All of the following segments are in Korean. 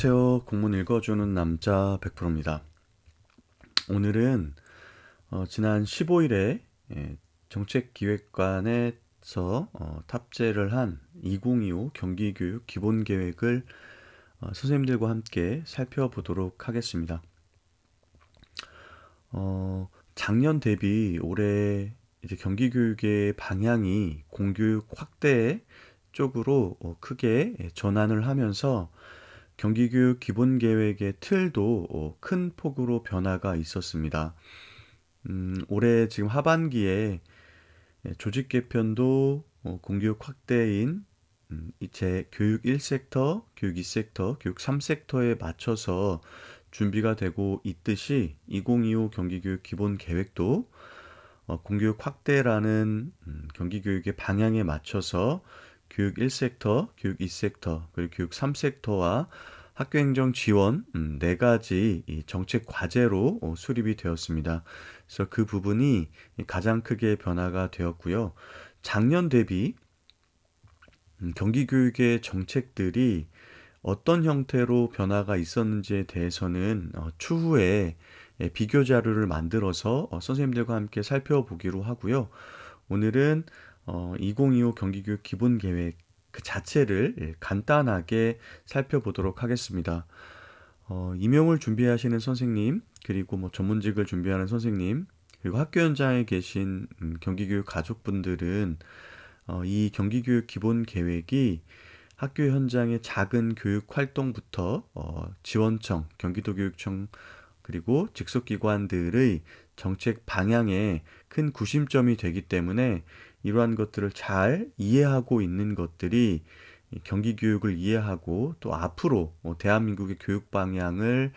안녕하세요. 공문 읽어주는 남자 100%입니다. 오늘은 지난 15일에 정책기획관에서 탑재를 한 2025 경기교육 기본계획을 선생님들과 함께 살펴보도록 하겠습니다. 작년 대비 올해 이제 경기교육의 방향이 공교육 확대 쪽으로 크게 전환을 하면서 경기교육 기본계획의 틀도 큰 폭으로 변화가 있었습니다. 올해 지금 하반기에 조직 개편도 공교육 확대인 이제 교육 1섹터, 교육 2섹터, 교육 3섹터에 맞춰서 준비가 되고 있듯이 2025 경기교육 기본계획도 공교육 확대라는 경기교육의 방향에 맞춰서 교육 1섹터, 교육 2섹터, 그리고 교육 3섹터와 학교행정 지원 네 가지 이 정책 과제로 수립이 되었습니다. 그래서 그 부분이 가장 크게 변화가 되었고요. 작년 대비 경기교육의 정책들이 어떤 형태로 변화가 있었는지에 대해서는 추후에 비교 자료를 만들어서 선생님들과 함께 살펴보기로 하고요. 오늘은 2025 경기교육 기본계획 그 자체를 간단하게 살펴보도록 하겠습니다. 임용을 준비하시는 선생님, 그리고 전문직을 준비하는 선생님, 그리고 학교 현장에 계신 경기교육 가족분들은 이 경기교육 기본계획이 학교 현장의 작은 교육 활동부터 지원청, 경기도교육청 그리고 직속기관들의 정책 방향에 큰 구심점이 되기 때문에 이러한 것들을 잘 이해하고 있는 것들이 경기교육을 이해하고 또 앞으로 대한민국의 교육 방향을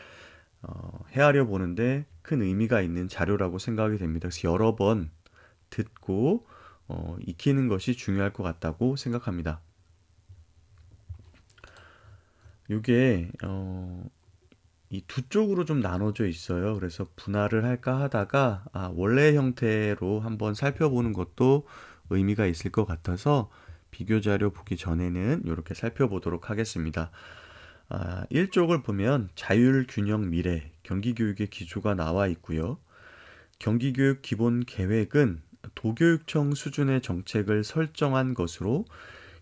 헤아려 보는데 큰 의미가 있는 자료라고 생각이 됩니다. 그래서 여러 번 듣고 익히는 것이 중요할 것 같다고 생각합니다. 이게 이 두 쪽으로 좀 나눠져 있어요. 그래서 분할을 할까 하다가 원래 형태로 한번 살펴보는 것도 의미가 있을 것 같아서 비교 자료 보기 전에는 이렇게 살펴보도록 하겠습니다. 1쪽을 보면 자율, 균형, 미래, 경기교육의 기조가 나와 있고요. 경기교육 기본 계획은 도교육청 수준의 정책을 설정한 것으로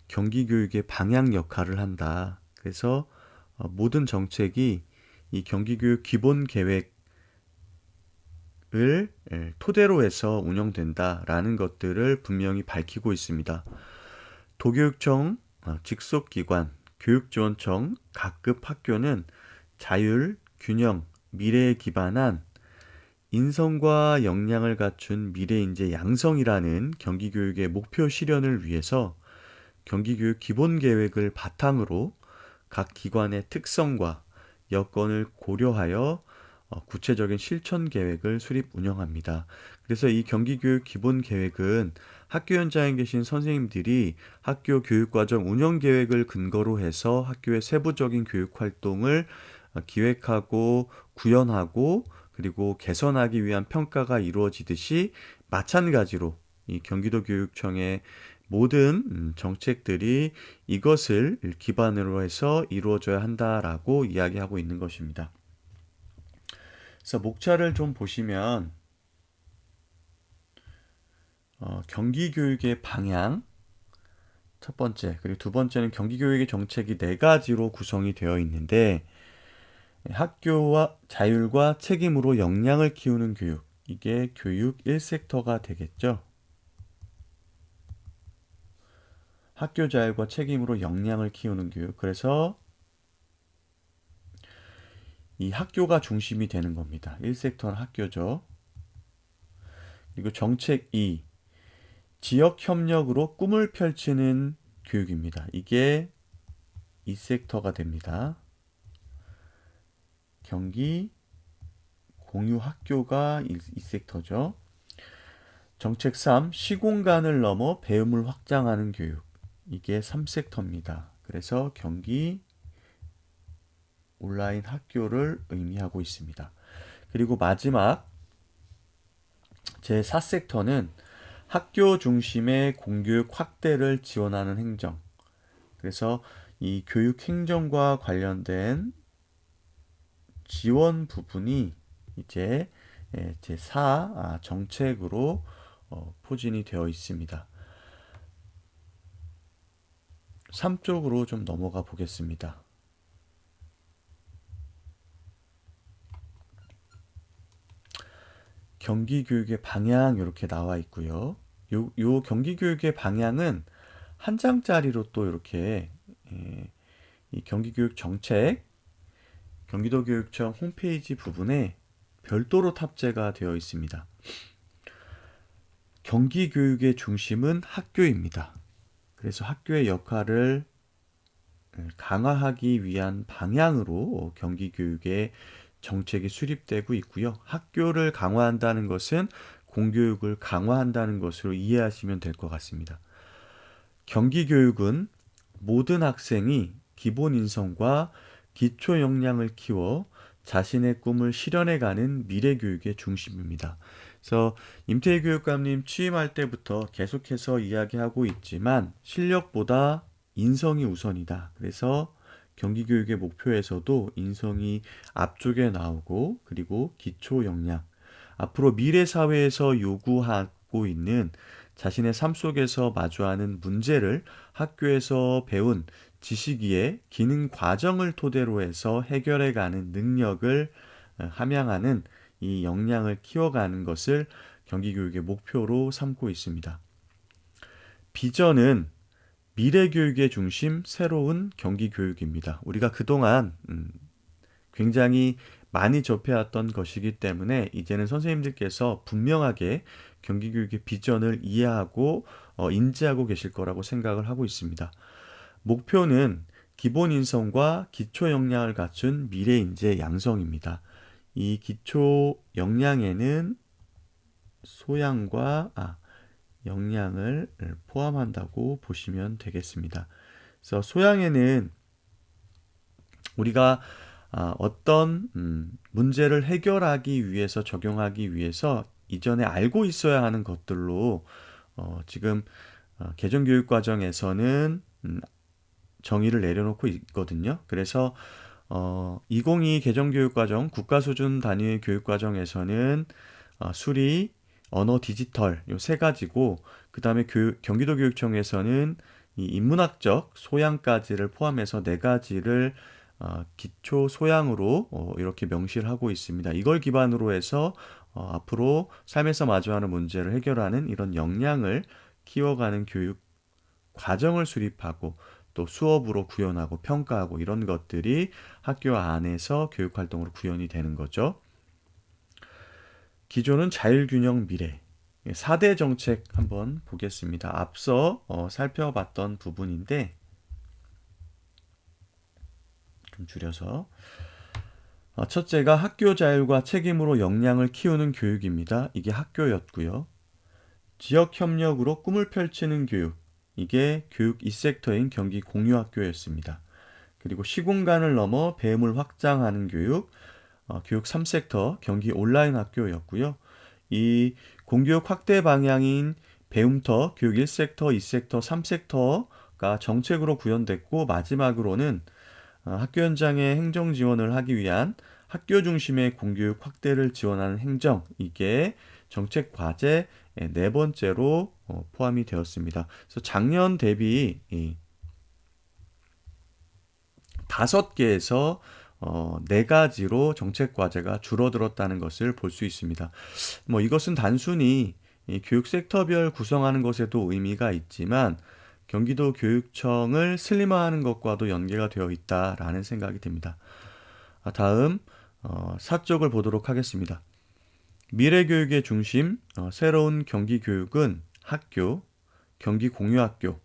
경기교육의 방향 역할을 한다. 그래서 모든 정책이 이 경기교육 기본 계획을 토대로 해서 운영된다라는 것들을 분명히 밝히고 있습니다. 도교육청, 직속기관, 교육지원청, 각급 학교는 자율, 균형, 미래에 기반한 인성과 역량을 갖춘 미래인재 양성이라는 경기교육의 목표 실현을 위해서 경기교육 기본계획을 바탕으로 각 기관의 특성과 여건을 고려하여 구체적인 실천 계획을 수립 운영합니다. 그래서 이 경기교육 기본 계획은 학교 현장에 계신 선생님들이 학교 교육과정 운영 계획을 근거로 해서 학교의 세부적인 교육 활동을 기획하고 구현하고 그리고 개선하기 위한 평가가 이루어지듯이 마찬가지로 이 경기도 교육청의 모든 정책들이 이것을 기반으로 해서 이루어져야 한다라고 이야기하고 있는 것입니다. 그래서 목차를 좀 보시면 경기교육의 방향 첫 번째, 그리고 두 번째는 경기교육의 정책이 네 가지로 구성이 되어 있는데 학교와 자율과 책임으로 역량을 키우는 교육, 이게 교육 1섹터가 되겠죠. 학교 자율과 책임으로 역량을 키우는 교육. 그래서 이 학교가 중심이 되는 겁니다. 1섹터는 학교죠. 그리고 정책 2, 지역 협력으로 꿈을 펼치는 교육입니다. 이게 2섹터가 됩니다. 경기 공유 학교가 2섹터죠. 정책 3, 시공간을 넘어 배움을 확장하는 교육. 이게 3섹터입니다. 그래서 경기 온라인 학교를 의미하고 있습니다. 그리고 마지막 제4섹터는 학교 중심의 공교육 확대를 지원하는 행정. 그래서 이 교육 행정과 관련된 지원 부분이 이제 제4 정책으로 포진이 되어 있습니다. 3쪽으로 좀 넘어가 보겠습니다. 경기교육의 방향 이렇게 나와 있고요. 요 경기교육의 방향은 한 장짜리로 또 이렇게 이 경기교육 정책, 경기도교육청 홈페이지 부분에 별도로 탑재가 되어 있습니다. 경기교육의 중심은 학교입니다. 그래서 학교의 역할을 강화하기 위한 방향으로 경기교육의 정책이 수립되고 있고요. 학교를 강화한다는 것은 공교육을 강화한다는 것으로 이해하시면 될 것 같습니다. 경기교육은 모든 학생이 기본 인성과 기초 역량을 키워 자신의 꿈을 실현해가는 미래교육의 중심입니다. 그래서 임태희 교육감님 취임할 때부터 계속해서 이야기하고 있지만 실력보다 인성이 우선이다. 그래서 경기교육의 목표에서도 인성이 앞쪽에 나오고 그리고 기초 역량, 앞으로 미래 사회에서 요구하고 있는 자신의 삶 속에서 마주하는 문제를 학교에서 배운 지식 위에 기능 과정을 토대로 해서 해결해가는 능력을 함양하는 이 역량을 키워가는 것을 경기교육의 목표로 삼고 있습니다. 비전은 미래교육의 중심 새로운 경기교육입니다. 우리가 그동안 굉장히 많이 접해왔던 것이기 때문에 이제는 선생님들께서 분명하게 경기교육의 비전을 이해하고 인지하고 계실 거라고 생각을 하고 있습니다. 목표는 기본 인성과 기초 역량을 갖춘 미래 인재 양성입니다. 이 기초 역량에는 소양과 역량을 포함한다고 보시면 되겠습니다. 그래서 소양에는 우리가 어떤 문제를 해결하기 위해서 적용하기 위해서 이전에 알고 있어야 하는 것들로 지금 개정교육과정에서는 정의를 내려놓고 있거든요. 그래서 2022 개정교육과정 국가수준 단위 교육과정에서는 수리, 언어, 디지털 요 세 가지고 그 다음에 경기도교육청에서는 이 인문학적 소양까지를 포함해서 네 가지를 기초 소양으로 이렇게 명시를 하고 있습니다. 이걸 기반으로 해서 앞으로 삶에서 마주하는 문제를 해결하는 이런 역량을 키워가는 교육 과정을 수립하고 또 수업으로 구현하고 평가하고 이런 것들이 학교 안에서 교육활동으로 구현이 되는 거죠. 기조는 자율균형 미래. 4대 정책 한번 보겠습니다. 앞서 살펴봤던 부분인데 좀 줄여서 첫째가 학교 자율과 책임으로 역량을 키우는 교육입니다. 이게 학교였고요. 지역 협력으로 꿈을 펼치는 교육. 이게 교육 2섹터인 경기 공유학교였습니다. 그리고 시공간을 넘어 배움을 확장하는 교육, 교육 3섹터 경기 온라인 학교였고요. 이 공교육 확대 방향인 배움터 교육 1섹터, 2섹터, 3섹터가 정책으로 구현됐고 마지막으로는 학교 현장의 행정 지원을 하기 위한 학교 중심의 공교육 확대를 지원하는 행정, 이게 정책 과제 네 번째로 포함이 되었습니다. 그래서 작년 대비 5개에서 4가지로 정책 과제가 줄어들었다는 것을 볼 수 있습니다. 이것은 단순히 교육 섹터별 구성하는 것에도 의미가 있지만 경기도 교육청을 슬림화하는 것과도 연계가 되어 있다라는 생각이 듭니다. 다음 4쪽을 보도록 하겠습니다. 미래교육의 중심, 새로운 경기교육은 학교, 경기 공유학교,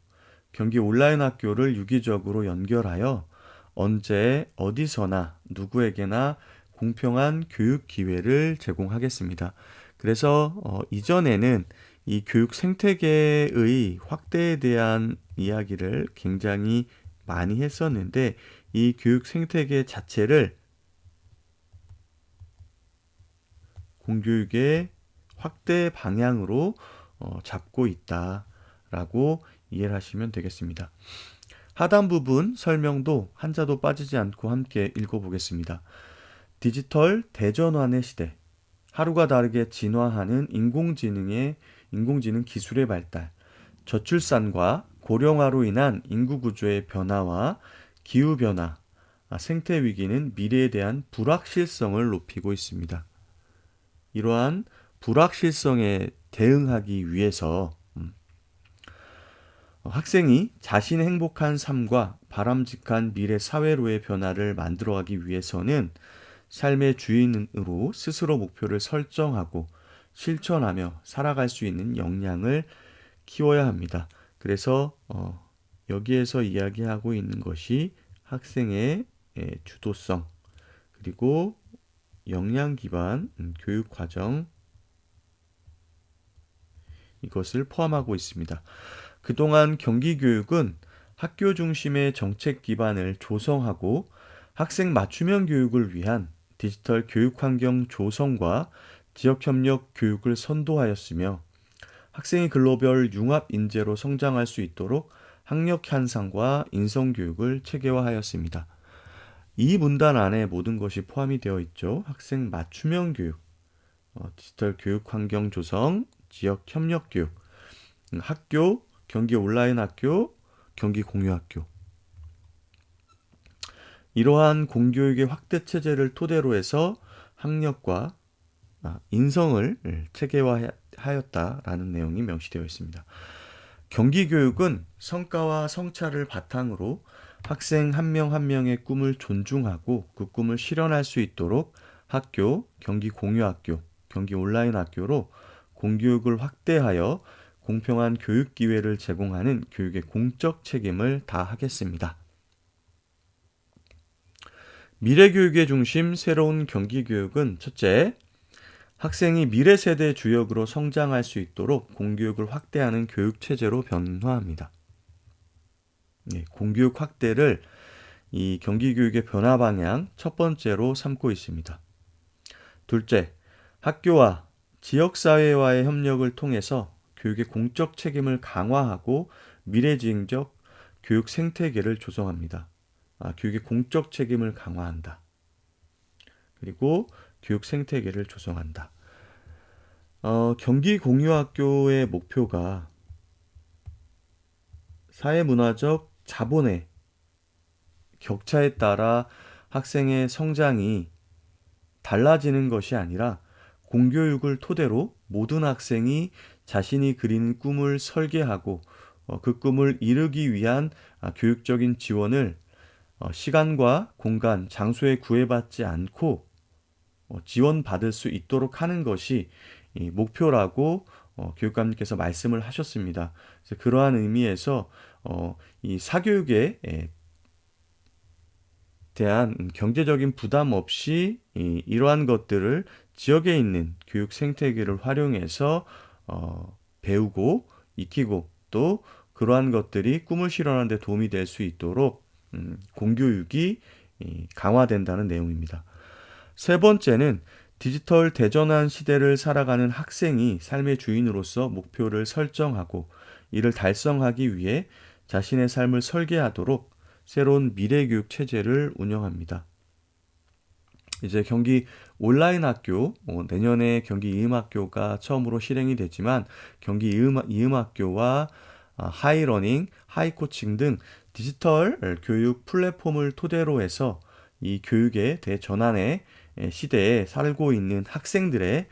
경기 온라인 학교를 유기적으로 연결하여 언제 어디서나 누구에게나 공평한 교육 기회를 제공하겠습니다. 그래서 이전에는 이 교육 생태계의 확대에 대한 이야기를 굉장히 많이 했었는데 이 교육 생태계 자체를 공교육의 확대 방향으로 잡고 있다라고 이해를 하시면 되겠습니다. 하단 부분 설명도 한자도 빠지지 않고 함께 읽어보겠습니다. 디지털 대전환의 시대, 하루가 다르게 진화하는 인공지능 기술의 발달, 저출산과 고령화로 인한 인구 구조의 변화와 기후 변화, 생태 위기는 미래에 대한 불확실성을 높이고 있습니다. 이러한 불확실성에 대응하기 위해서 학생이 자신의 행복한 삶과 바람직한 미래 사회로의 변화를 만들어가기 위해서는 삶의 주인으로 스스로 목표를 설정하고 실천하며 살아갈 수 있는 역량을 키워야 합니다. 그래서 여기에서 이야기하고 있는 것이 학생의 주도성, 그리고 역량 기반 교육 과정, 이것을 포함하고 있습니다. 그동안 경기교육은 학교 중심의 정책 기반을 조성하고 학생 맞춤형 교육을 위한 디지털 교육 환경 조성과 지역 협력 교육을 선도하였으며, 학생이 글로벌 융합 인재로 성장할 수 있도록 학력 향상과 인성 교육을 체계화하였습니다. 이 문단 안에 모든 것이 포함이 되어 있죠. 학생 맞춤형 교육, 디지털 교육 환경 조성, 지역 협력 교육, 학교, 경기 온라인 학교, 경기 공유 학교. 이러한 공교육의 확대 체제를 토대로 해서 학력과 인성을 체계화하였다라는 내용이 명시되어 있습니다. 경기교육은 성과와 성찰을 바탕으로 학생 한 명 한 명의 꿈을 존중하고 그 꿈을 실현할 수 있도록 학교, 경기 공유 학교, 경기 온라인 학교로 공교육을 확대하여 공평한 교육 기회를 제공하는 교육의 공적 책임을 다하겠습니다. 미래교육의 중심 새로운 경기교육은 첫째, 학생이 미래 세대 주역으로 성장할 수 있도록 공교육을 확대하는 교육체제로 변화합니다. 공교육 확대를 이 경기교육의 변화 방향 첫 번째로 삼고 있습니다. 둘째, 학교와 지역사회와의 협력을 통해서 교육의 공적 책임을 강화하고 미래지향적 교육 생태계를 조성합니다. 교육의 공적 책임을 강화한다. 그리고 교육 생태계를 조성한다. 경기 공유학교의 목표가 사회문화적 자본의 격차에 따라 학생의 성장이 달라지는 것이 아니라 공교육을 토대로 모든 학생이 자신이 그리는 꿈을 설계하고 그 꿈을 이루기 위한 교육적인 지원을 시간과 공간, 장소에 구애받지 않고 지원받을 수 있도록 하는 것이 목표라고 교육감님께서 말씀을 하셨습니다. 그래서 그러한 의미에서 이 사교육에 대한 경제적인 부담 없이 이러한 것들을 지역에 있는 교육 생태계를 활용해서 배우고 익히고 또 그러한 것들이 꿈을 실현하는 데 도움이 될 수 있도록 공교육이 강화된다는 내용입니다. 세 번째는 디지털 대전환 시대를 살아가는 학생이 삶의 주인으로서 목표를 설정하고 이를 달성하기 위해 자신의 삶을 설계하도록 새로운 미래교육 체제를 운영합니다. 이제 경기 온라인 학교, 내년에 경기 이음학교가 처음으로 실행이 되지만 경기 이음학교와 하이러닝, 하이코칭 등 디지털 교육 플랫폼을 토대로 해서 이 교육의 대전환의 시대에 살고 있는 학생들의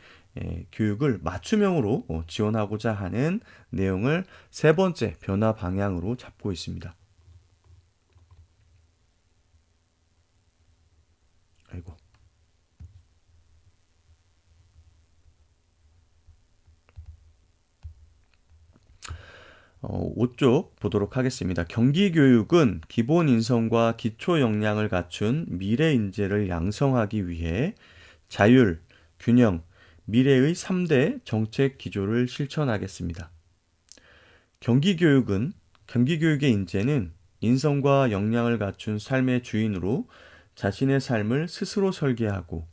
교육을 맞춤형으로 지원하고자 하는 내용을 세 번째 변화 방향으로 잡고 있습니다. 아이고. 5쪽 보도록 하겠습니다. 경기교육은 기본 인성과 기초 역량을 갖춘 미래 인재를 양성하기 위해 자율, 균형, 미래의 3대 정책 기조를 실천하겠습니다. 경기교육의 인재는 인성과 역량을 갖춘 삶의 주인으로 자신의 삶을 스스로 설계하고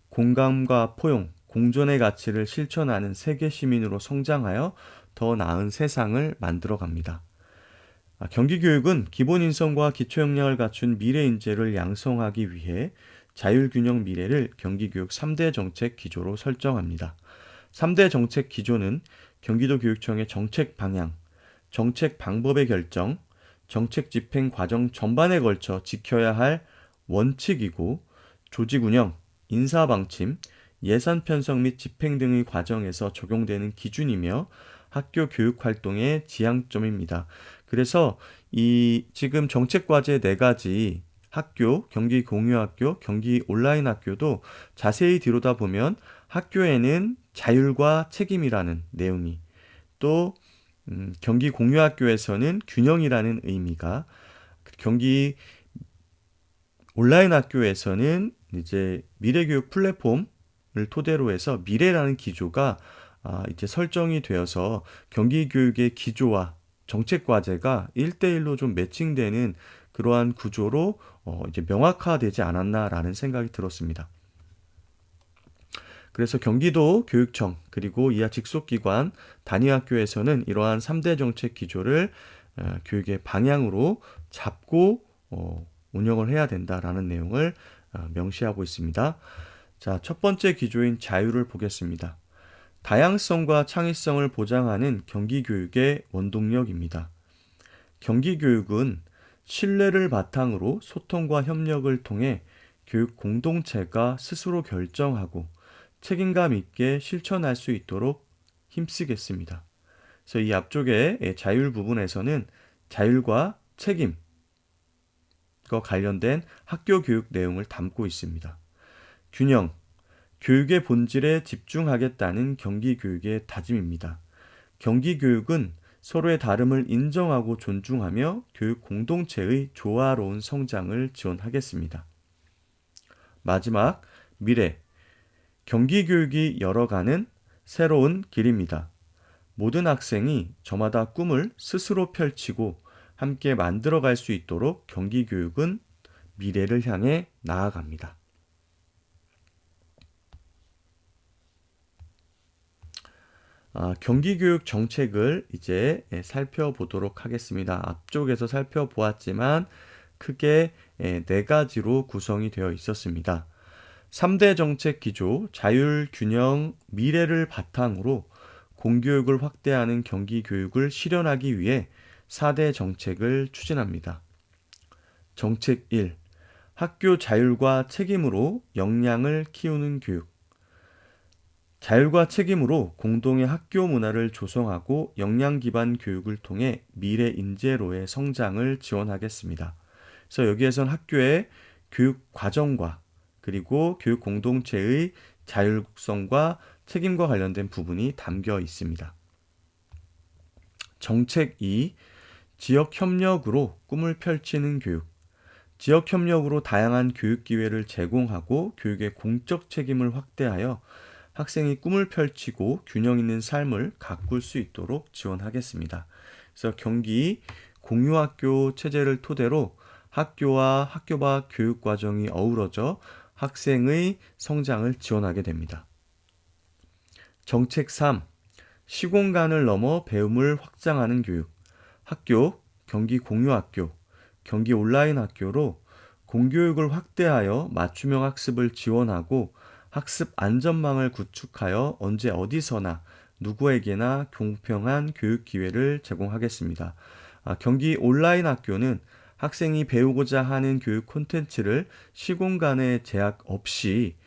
공감과 포용, 공존의 가치를 실천하는 세계 시민으로 성장하여 더 나은 세상을 만들어 갑니다. 경기교육은 기본 인성과 기초 역량을 갖춘 미래 인재를 양성하기 위해 자율균형 미래를 경기교육 3대 정책 기조로 설정합니다. 3대 정책 기조는 경기도교육청의 정책 방향, 정책 방법의 결정, 정책 집행 과정 전반에 걸쳐 지켜야 할 원칙이고 조직 운영, 인사 방침, 예산 편성 및 집행 등의 과정에서 적용되는 기준이며 학교 교육 활동의 지향점입니다. 그래서 이 지금 정책 과제 네 가지 학교, 경기 공유 학교, 경기 온라인 학교도 자세히 들여다보면 학교에는 자율과 책임이라는 내용이 또 경기 공유 학교에서는 균형이라는 의미가 경기 온라인 학교에서는 이제 미래교육 플랫폼을 토대로 해서 미래라는 기조가 이제 설정이 되어서 경기교육의 기조와 정책 과제가 1대1로 좀 매칭되는 그러한 구조로 이제 명확화되지 않았나라는 생각이 들었습니다. 그래서 경기도 교육청 그리고 이하 직속기관 단위학교에서는 이러한 3대 정책 기조를 교육의 방향으로 잡고 운영을 해야 된다라는 내용을 명시하고 있습니다. 자, 첫 번째 기조인 자유를 보겠습니다. 다양성과 창의성을 보장하는 경기교육의 원동력입니다. 경기교육은 신뢰를 바탕으로 소통과 협력을 통해 교육 공동체가 스스로 결정하고 책임감 있게 실천할 수 있도록 힘쓰겠습니다. 그래서 이 앞쪽에 자율 부분에서는 자율과 책임과 관련된 학교 교육 내용을 담고 있습니다. 균형, 교육의 본질에 집중하겠다는 경기교육의 다짐입니다. 경기교육은 서로의 다름을 인정하고 존중하며 교육 공동체의 조화로운 성장을 지원하겠습니다. 마지막, 미래. 경기교육이 열어가는 새로운 길입니다. 모든 학생이 저마다 꿈을 스스로 펼치고 함께 만들어갈 수 있도록 경기교육은 미래를 향해 나아갑니다. 경기교육 정책을 이제 살펴보도록 하겠습니다. 앞쪽에서 살펴보았지만 크게 네 가지로 구성이 되어 있었습니다. 3대 정책 기조, 자율, 균형, 미래를 바탕으로 공교육을 확대하는 경기교육을 실현하기 위해 4대 정책을 추진합니다. 정책 1. 학교 자율과 책임으로 역량을 키우는 교육. 자율과 책임으로 공동의 학교 문화를 조성하고 역량 기반 교육을 통해 미래 인재로의 성장을 지원하겠습니다. 그래서 여기에선 학교의 교육 과정과 그리고 교육 공동체의 자율성과 책임과 관련된 부분이 담겨 있습니다. 정책 2. 지역 협력으로 꿈을 펼치는 교육. 지역 협력으로 다양한 교육 기회를 제공하고 교육의 공적 책임을 확대하여 학생이 꿈을 펼치고 균형 있는 삶을 가꿀 수 있도록 지원하겠습니다. 그래서 경기 공유학교 체제를 토대로 학교와 학교 밖 교육 과정이 어우러져 학생의 성장을 지원하게 됩니다. 정책 3. 시공간을 넘어 배움을 확장하는 교육. 학교, 경기 공유학교, 경기 온라인 학교로 공교육을 확대하여 맞춤형 학습을 지원하고 학습 안전망을 구축하여 언제 어디서나 누구에게나 공평한 교육 기회를 제공하겠습니다. 경기 온라인 학교는 학생이 배우고자 하는 교육 콘텐츠를 시공간의 제약 없이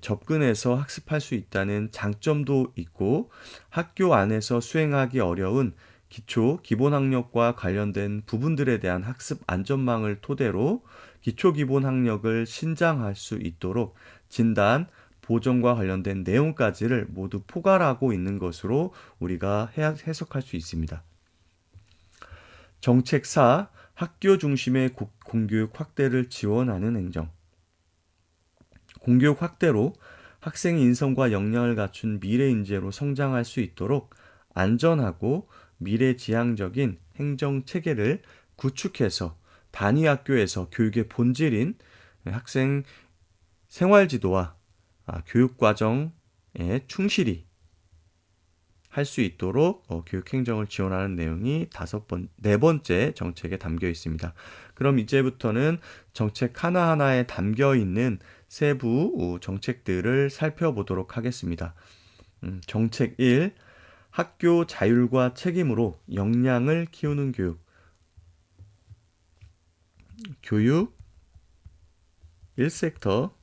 접근해서 학습할 수 있다는 장점도 있고 학교 안에서 수행하기 어려운 기초 기본학력과 관련된 부분들에 대한 학습 안전망을 토대로 기초 기본학력을 신장할 수 있도록 진단, 보정과 관련된 내용까지를 모두 포괄하고 있는 것으로 우리가 해석할 수 있습니다. 정책 4. 학교 중심의 공교육 확대를 지원하는 행정. 공교육 확대로 학생의 인성과 역량을 갖춘 미래 인재로 성장할 수 있도록 안전하고 미래지향적인 행정 체계를 구축해서 단위 학교에서 교육의 본질인 학생 생활지도와 교육과정에 충실히 할 수 있도록 교육행정을 지원하는 내용이 네 번째 정책에 담겨 있습니다. 그럼 이제부터는 정책 하나하나에 담겨 있는 세부 정책들을 살펴보도록 하겠습니다. 정책 1. 학교 자율과 책임으로 역량을 키우는 교육. 교육 1섹터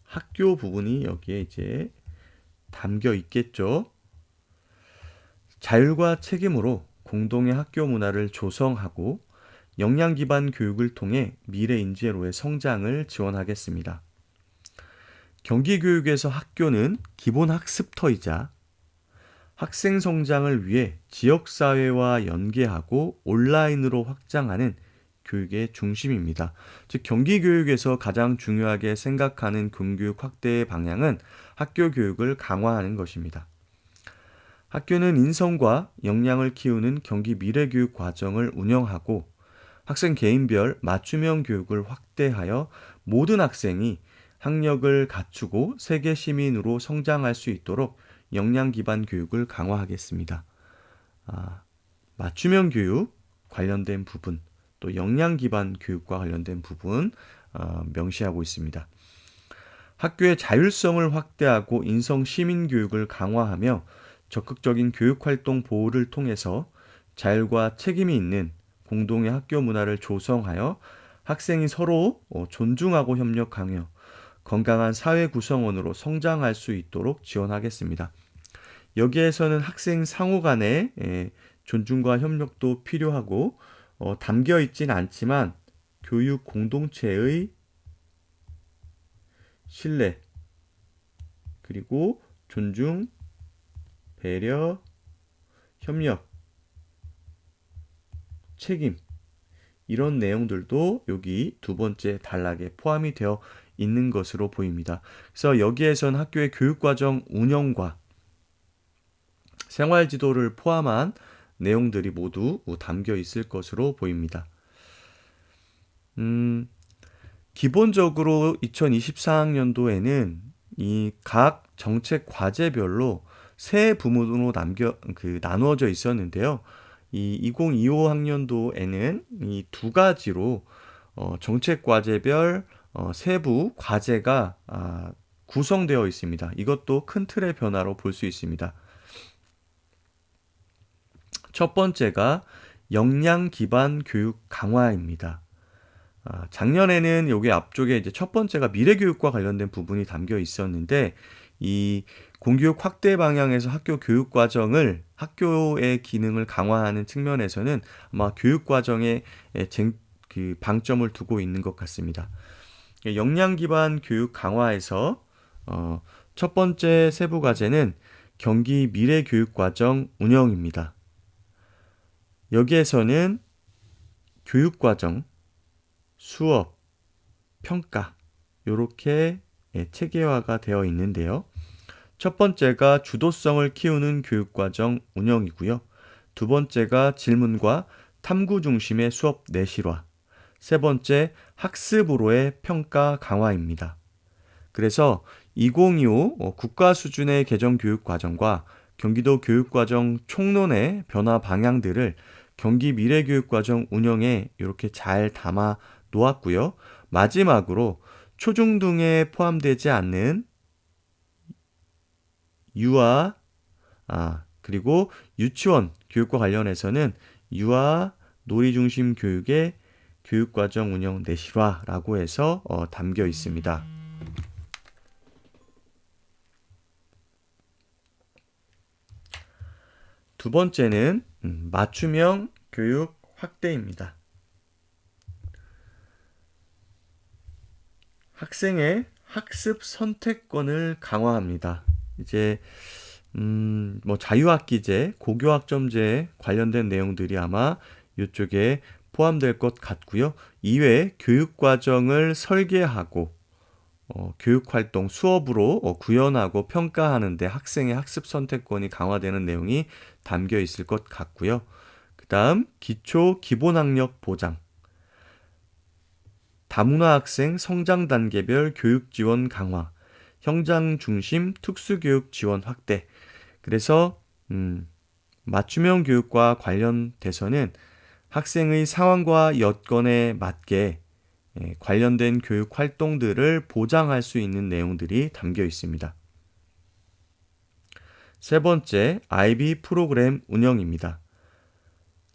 학교 부분이 여기에 이제 담겨 있겠죠. 자율과 책임으로 공동의 학교 문화를 조성하고 역량 기반 교육을 통해 미래 인재로의 성장을 지원하겠습니다. 경기교육에서 학교는 기본 학습터이자 학생 성장을 위해 지역사회와 연계하고 온라인으로 확장하는 교육의 중심입니다. 즉 경기교육에서 가장 중요하게 생각하는 공교육 확대의 방향은 학교 교육을 강화하는 것입니다. 학교는 인성과 역량을 키우는 경기 미래교육 과정을 운영하고 학생 개인별 맞춤형 교육을 확대하여 모든 학생이 학력을 갖추고 세계 시민으로 성장할 수 있도록 역량 기반 교육을 강화하겠습니다. 맞춤형 교육 관련된 부분, 또 역량 기반 교육과 관련된 부분 명시하고 있습니다. 학교의 자율성을 확대하고 인성 시민 교육을 강화하며 적극적인 교육활동 보호를 통해서 자율과 책임이 있는 공동의 학교 문화를 조성하여 학생이 서로 존중하고 협력하며 건강한 사회 구성원으로 성장할 수 있도록 지원하겠습니다. 여기에서는 학생 상호 간의 존중과 협력도 필요하고 담겨 있진 않지만 교육 공동체의 신뢰, 그리고 존중, 배려, 협력, 책임, 이런 내용들도 여기 두 번째 단락에 포함이 되어 있는 것으로 보입니다. 그래서 여기에선 학교의 교육과정 운영과 생활지도를 포함한 내용들이 모두 담겨 있을 것으로 보입니다. 기본적으로 2024학년도에는 이 각 정책 과제별로 세 부문으로 나누어져 있었는데요. 이 2025학년도에는 이 두 가지로 정책 과제별 세부 과제가 구성되어 있습니다. 이것도 큰 틀의 변화로 볼 수 있습니다. 첫 번째가 역량 기반 교육 강화입니다. 작년에는 여기 앞쪽에 이제 첫 번째가 미래교육과 관련된 부분이 담겨 있었는데 이 공교육 확대 방향에서 학교 교육 과정을 학교의 기능을 강화하는 측면에서는 아마 교육 과정에 방점을 두고 있는 것 같습니다. 역량 기반 교육 강화에서 첫 번째 세부 과제는 경기 미래 교육 과정 운영입니다. 여기에서는 교육 과정, 수업, 평가 이렇게 체계화가 되어 있는데요. 첫 번째가 주도성을 키우는 교육과정 운영이고요. 두 번째가 질문과 탐구 중심의 수업 내실화, 세 번째 학습으로의 평가 강화입니다. 그래서 2025 국가 수준의 개정 교육과정과 경기도 교육과정 총론의 변화 방향들을 경기 미래교육과정 운영에 이렇게 잘 담아 놓았고요. 마지막으로 초중등에 포함되지 않는 유아, 그리고 유치원 교육과 관련해서는 유아 놀이 중심 교육의 교육과정 운영 내실화라고 해서 담겨 있습니다. 두 번째는 맞춤형 교육 확대입니다. 학생의 학습 선택권을 강화합니다. 이제 자유학기제, 고교학점제 관련된 내용들이 아마 이쪽에 포함될 것 같고요. 이외에 교육과정을 설계하고 교육활동 수업으로 구현하고 평가하는 데 학생의 학습 선택권이 강화되는 내용이 담겨 있을 것 같고요. 그 다음 기초 기본학력 보장, 다문화 학생 성장 단계별 교육 지원 강화, 현장 중심 특수교육 지원 확대, 그래서 맞춤형 교육과 관련돼서는 학생의 상황과 여건에 맞게 관련된 교육 활동들을 보장할 수 있는 내용들이 담겨 있습니다. 세 번째, IB 프로그램 운영입니다.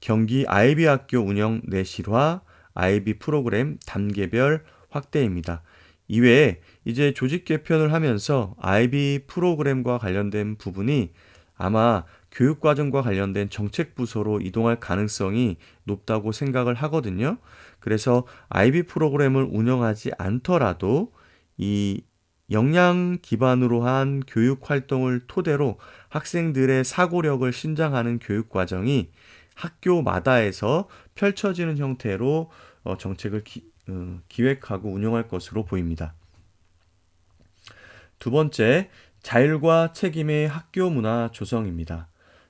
경기 IB 학교 운영 내실화, IB 프로그램 단계별 확대입니다. 이외에 이제 조직 개편을 하면서 IB 프로그램과 관련된 부분이 아마 교육과정과 관련된 정책 부서로 이동할 가능성이 높다고 생각을 하거든요. 그래서 IB 프로그램을 운영하지 않더라도 이 역량 기반으로 한 교육 활동을 토대로 학생들의 사고력을 신장하는 교육 과정이 학교마다에서 펼쳐지는 형태로 정책을 기획하고 운영할 것으로 보입니다. 두 번째, 자율과 책임의 학교 문화 조성입니다.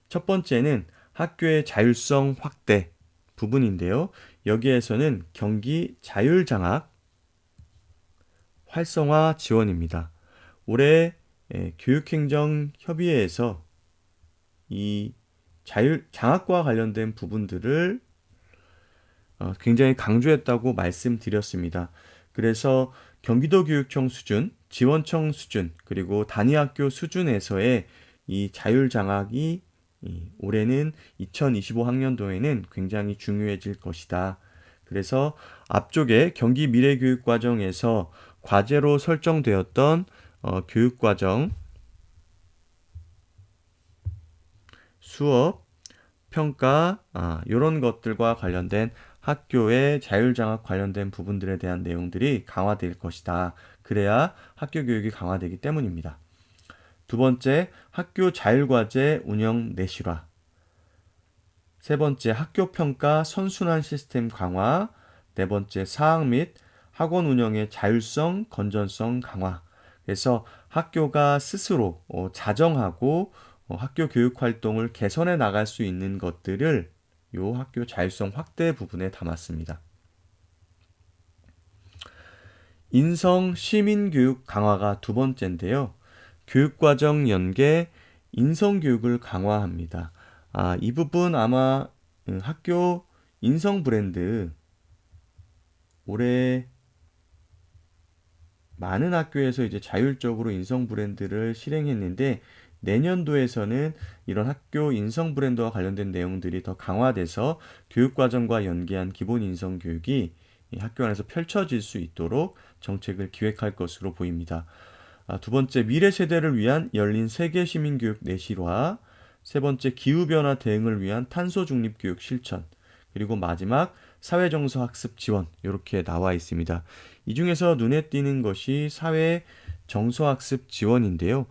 첫 번째는 학교의 자율성 확대 부분인데요. 여기에서는 경기 자율장학 활성화 지원입니다. 올해 교육행정협의회에서 이 장학과 관련된 부분들을 굉장히 강조했다고 말씀드렸습니다. 그래서 경기도교육청 수준, 지원청 수준, 그리고 단위학교 수준에서의 이 자율장학이 올해는 2025학년도에는 굉장히 중요해질 것이다. 그래서 앞쪽에 경기 미래교육과정에서 과제로 설정되었던 교육과정, 수업, 평가, 이런 것들과 관련된 학교의 자율장학 관련된 부분들에 대한 내용들이 강화될 것이다. 그래야 학교 교육이 강화되기 때문입니다. 두 번째, 학교 자율과제 운영 내실화. 세 번째, 학교 평가 선순환 시스템 강화. 네 번째, 사학 및 학원 운영의 자율성, 건전성 강화. 그래서 학교가 스스로 자정하고 학교 교육 활동을 개선해 나갈 수 있는 것들을 요 학교 자율성 확대 부분에 담았습니다. 인성 시민교육 강화가 두 번째인데요. 교육과정 연계 인성교육을 강화합니다. 이 부분 아마 학교 인성 브랜드 올해 많은 학교에서 이제 자율적으로 인성 브랜드를 실행했는데 내년도에서는 이런 학교 인성 브랜드와 관련된 내용들이 더 강화돼서 교육과정과 연계한 기본 인성 교육이 이 학교 안에서 펼쳐질 수 있도록 정책을 기획할 것으로 보입니다. 두 번째, 미래 세대를 위한 열린 세계 시민교육 내실화. 세 번째, 기후변화 대응을 위한 탄소 중립 교육 실천. 그리고 마지막, 사회정서 학습 지원. 이렇게 나와 있습니다. 이 중에서 눈에 띄는 것이 사회정서 학습 지원인데요.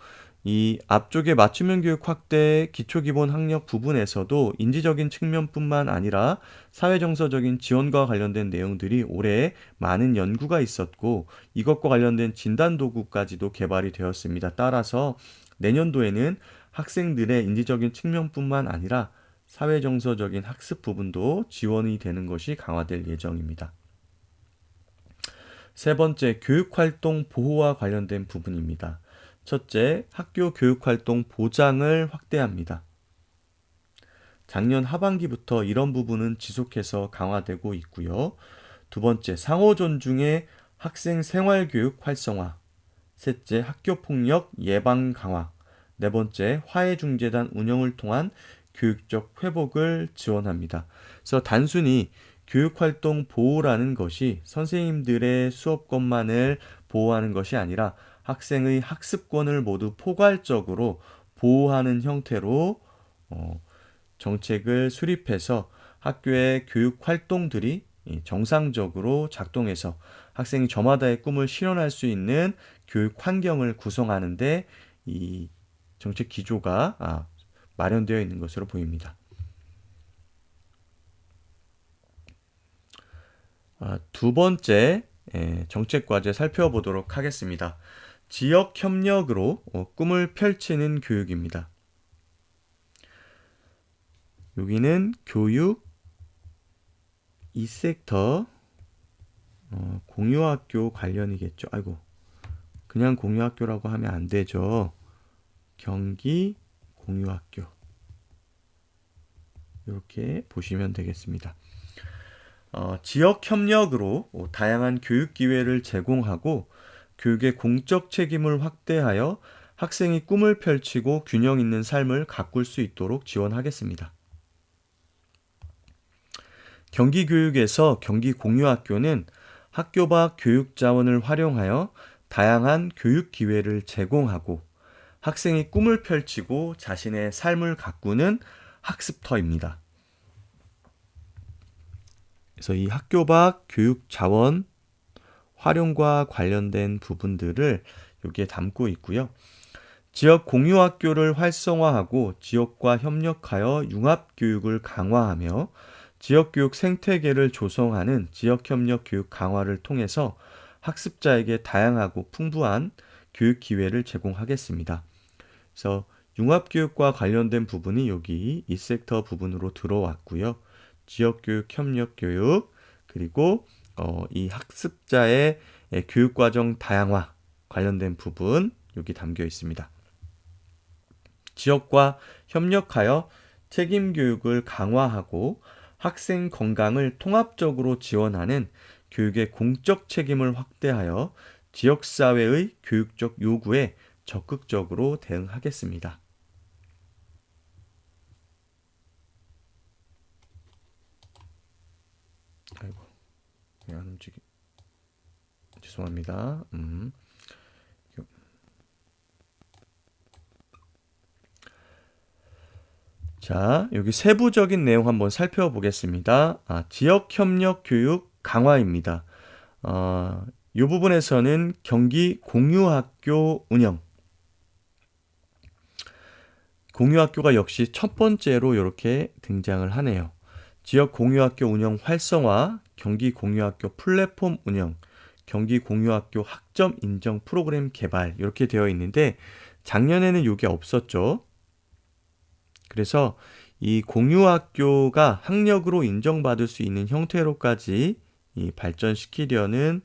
이 앞쪽에 맞춤형 교육 확대 기초기본 학력 부분에서도 인지적인 측면뿐만 아니라 사회정서적인 지원과 관련된 내용들이 올해 많은 연구가 있었고 이것과 관련된 진단 도구까지도 개발이 되었습니다. 따라서 내년도에는 학생들의 인지적인 측면뿐만 아니라 사회정서적인 학습 부분도 지원이 되는 것이 강화될 예정입니다. 세 번째, 교육활동 보호와 관련된 부분입니다. 첫째, 학교 교육활동 보장을 확대합니다. 작년 하반기부터 이런 부분은 지속해서 강화되고 있고요. 두 번째, 상호 존중의 학생 생활교육 활성화. 셋째, 학교폭력 예방 강화. 네 번째, 화해중재단 운영을 통한 교육적 회복을 지원합니다. 그래서 단순히 교육활동 보호라는 것이 선생님들의 수업권만을 보호하는 것이 아니라 학생의 학습권을 모두 포괄적으로 보호하는 형태로 정책을 수립해서 학교의 교육 활동들이 정상적으로 작동해서 학생이 저마다의 꿈을 실현할 수 있는 교육 환경을 구성하는데 이 정책 기조가 마련되어 있는 것으로 보입니다. 두 번째 정책 과제 살펴보도록 하겠습니다. 지역 협력으로 꿈을 펼치는 교육입니다. 여기는 교육 2섹터 공유학교 관련이겠죠. 아이고, 그냥 공유학교라고 하면 안 되죠. 경기 공유학교 이렇게 보시면 되겠습니다. 지역 협력으로 다양한 교육 기회를 제공하고 교육의 공적 책임을 확대하여 학생이 꿈을 펼치고 균형 있는 삶을 가꿀 수 있도록 지원하겠습니다. 경기교육에서 경기공유학교는 학교 밖 교육 자원을 활용하여 다양한 교육 기회를 제공하고 학생이 꿈을 펼치고 자신의 삶을 가꾸는 학습터입니다. 그래서 이 학교 밖 교육 자원 활용과 관련된 부분들을 여기에 담고 있고요. 지역 공유 학교를 활성화하고 지역과 협력하여 융합 교육을 강화하며 지역 교육 생태계를 조성하는 지역 협력 교육 강화를 통해서 학습자에게 다양하고 풍부한 교육 기회를 제공하겠습니다. 그래서 융합 교육과 관련된 부분이 여기 이 섹터 부분으로 들어왔고요. 지역 교육, 협력 교육, 그리고 이 학습자의 교육 과정 다양화 관련된 부분 여기 담겨 있습니다. 지역과 협력하여 책임 교육을 강화하고 학생 건강을 통합적으로 지원하는 교육의 공적 책임을 확대하여 지역사회의 교육적 요구에 적극적으로 대응하겠습니다. 아이고, 왜 안 움직이? 죄송합니다. 자, 여기 세부적인 내용 한번 살펴보겠습니다. 지역협력 교육 강화입니다. 이 부분에서는 경기 공유학교 운영. 공유학교가 역시 첫 번째로 이렇게 등장을 하네요. 지역 공유학교 운영 활성화, 경기 공유학교 플랫폼 운영, 경기 공유학교 학점 인정 프로그램 개발 이렇게 되어 있는데 작년에는 이게 없었죠. 그래서 이 공유학교가 학력으로 인정받을 수 있는 형태로까지 발전시키려는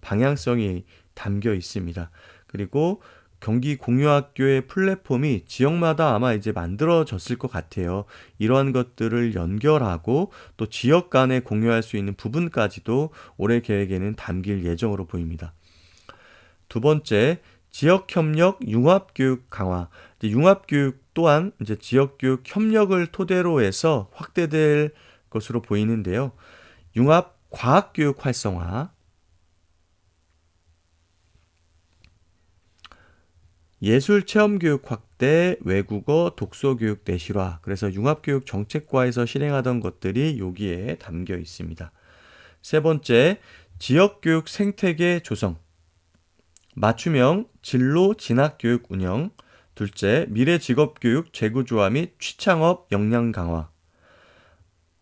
방향성이 담겨 있습니다. 그리고 경기 공유학교의 플랫폼이 지역마다 아마 이제 만들어졌을 것 같아요. 이러한 것들을 연결하고 또 지역 간에 공유할 수 있는 부분까지도 올해 계획에는 담길 예정으로 보입니다. 두 번째, 지역협력 융합교육 강화. 융합교육 또한 이제 지역교육 협력을 토대로 해서 확대될 것으로 보이는데요. 융합 과학교육 활성화, 예술체험교육 확대, 외국어, 독서교육 내실화. 그래서 융합교육 정책과에서 실행하던 것들이 여기에 담겨 있습니다. 세 번째, 지역교육 생태계 조성. 맞춤형 진로 진학교육 운영. 둘째, 미래직업교육 재구조화 및 취창업 역량 강화.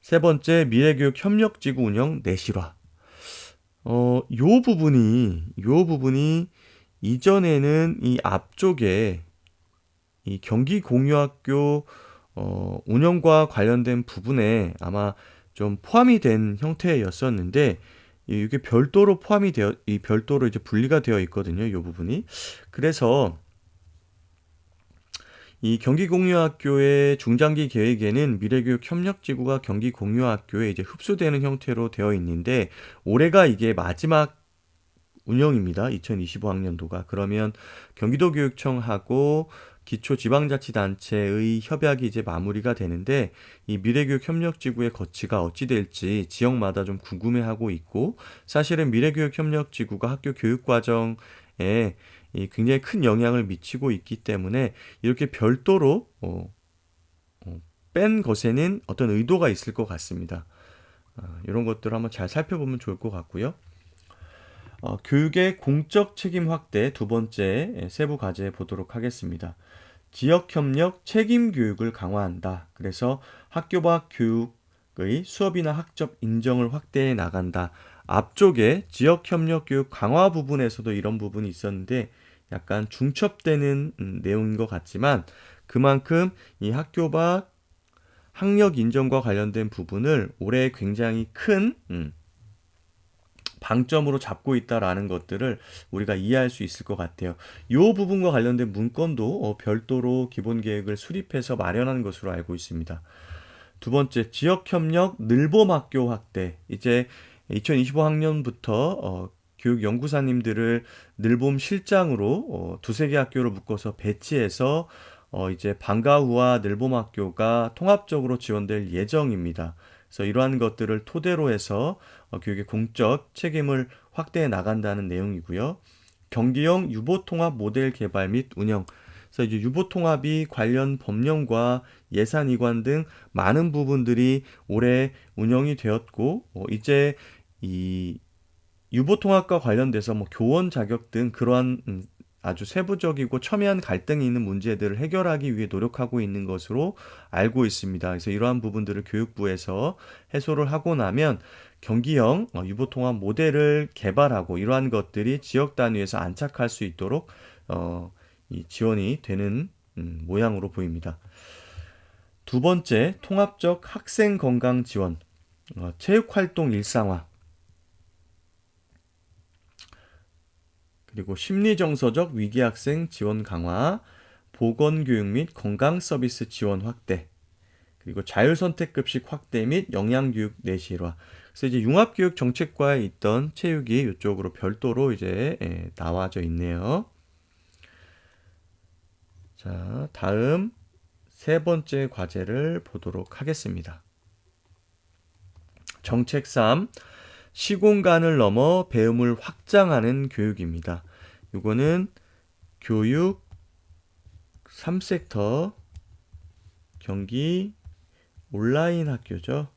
세 번째, 미래교육 협력지구 운영 내실화. 요 부분이 이전에는 이 앞쪽에 이 경기 공유학교 운영과 관련된 부분에 아마 좀 포함이 된 형태였었는데 이게 별도로 별도로 이제 분리가 되어 있거든요. 이 부분이. 그래서 이 경기공유학교의 중장기 계획에는 미래교육 협력지구가 경기공유학교에 이제 흡수되는 형태로 되어 있는데 올해가 이게 마지막 운영입니다. 2025학년도가. 그러면 경기도교육청하고 기초지방자치단체의 협약이 이제 마무리가 되는데 이 미래교육 협력지구의 거치가 어찌 될지 지역마다 좀 궁금해하고 있고 사실은 미래교육 협력지구가 학교 교육과정에 굉장히 큰 영향을 미치고 있기 때문에 이렇게 별도로 뺀 것에는 어떤 의도가 있을 것 같습니다. 이런 것들을 한번 잘 살펴보면 좋을 것 같고요. 교육의 공적 책임 확대 두 번째 세부 과제 보도록 하겠습니다. 지역협력 책임 교육을 강화한다. 그래서 학교 밖 교육의 수업이나 학점 인정을 확대해 나간다. 앞쪽에 지역협력 교육 강화 부분에서도 이런 부분이 있었는데 약간 중첩되는 내용인 것 같지만 그만큼 이 학교 밖 학력 인정과 관련된 부분을 올해 굉장히 큰 방점으로 잡고 있다라는 것들을 우리가 이해할 수 있을 것 같아요. 이 부분과 관련된 문건도 별도로 기본 계획을 수립해서 마련한 것으로 알고 있습니다. 두 번째, 지역협력 늘봄학교 확대. 이제 2025학년부터 교육연구사님들을 늘봄 실장으로 두세 개 학교를 묶어서 배치해서 이제 방과후와 늘봄학교가 통합적으로 지원될 예정입니다. 그래서 이러한 것들을 토대로 해서 교육의 공적 책임을 확대해 나간다는 내용이고요. 경기형 유보통합 모델 개발 및 운영. 그래서 이제 유보통합이 관련 법령과 예산 이관 등 많은 부분들이 올해 운영이 되었고, 이제 이 유보통합과 관련돼서 뭐 교원 자격 등 그러한 아주 세부적이고 첨예한 갈등이 있는 문제들을 해결하기 위해 노력하고 있는 것으로 알고 있습니다. 그래서 이러한 부분들을 교육부에서 해소를 하고 나면 경기형 유보통합 모델을 개발하고 이러한 것들이 지역 단위에서 안착할 수 있도록 이 지원이 되는 모양으로 보입니다. 두 번째, 통합적 학생 건강 지원, 체육활동 일상화, 그리고 심리정서적 위기학생 지원 강화, 보건교육 및 건강서비스 지원 확대, 그리고 자율선택급식 확대 및 영양교육 내실화. 그래서 이제 융합교육 정책과에 있던 체육이 이쪽으로 별도로 이제 나와져 있네요. 자, 다음 세 번째 과제를 보도록 하겠습니다. 정책 3, 시공간을 넘어 배움을 확장하는 교육입니다. 이거는 교육 3섹터 경기 온라인 학교죠.